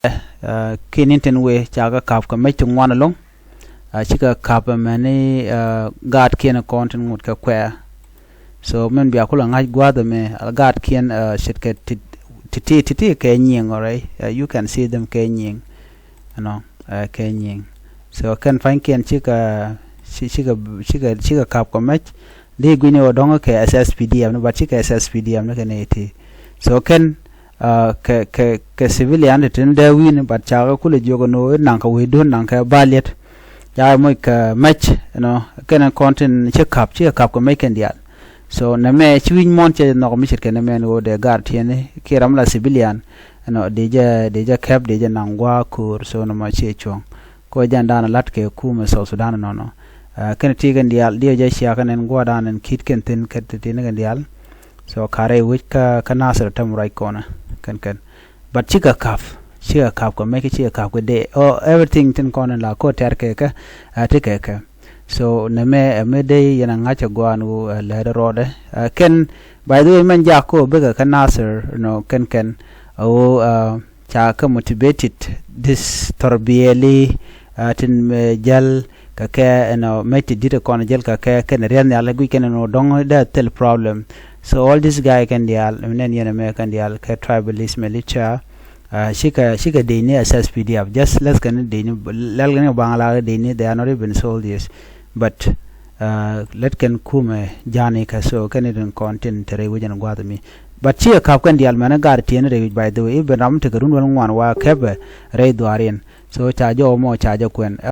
kininten we chaga kap ka mai tung wan along chika kap mani guard kien content ngut ka kwa so men bia kula ngai gwa de me guard kien shit ke titi ke nying alright you can see them ke nying you know ke nying so kan find kien chika kap ka mai de gwini odonga ke SSPDM no ba chika SSPDM no keneti so ken ke civilian tin de win but chaga kule jogo no nanka we don nanka balet ya mo ka match you know ken content che kap ko make ndial so na me chwin mon che no mi chit ken me no de gar tiene ke ramla civilian you know deja cap deja nangwa kur so no ma che chong ko janda na lat ke kuma South Sudan no ken tigen ndial dia je sia ken ngwa dan en kit ken tin ket tin ndial so kare which ka nasar tam right corner can but chika kaf ko make chika kaf de everything tin corner la ko terke ka take ka so na me de yana ngacha gwanu la rode ken by the way man jako bega ka nasar no ken cha ka motivated this torbieli tin me jal ka no meti dita corner jal ka ken rian ya la gu ken no dong da tel problem. So all this guy can dial, menen yana me can dial, ka tribalist militia, shika deni SSPDF. Just let's can deni, lalgani bangala deni. They are not even soldiers, but let can kume jani ka so can it content tere wujan guadami. But chia kap can dial mana gar tiene by the way. Even ram te karun wan wa kebe re duarian. So charge mo charge kwen.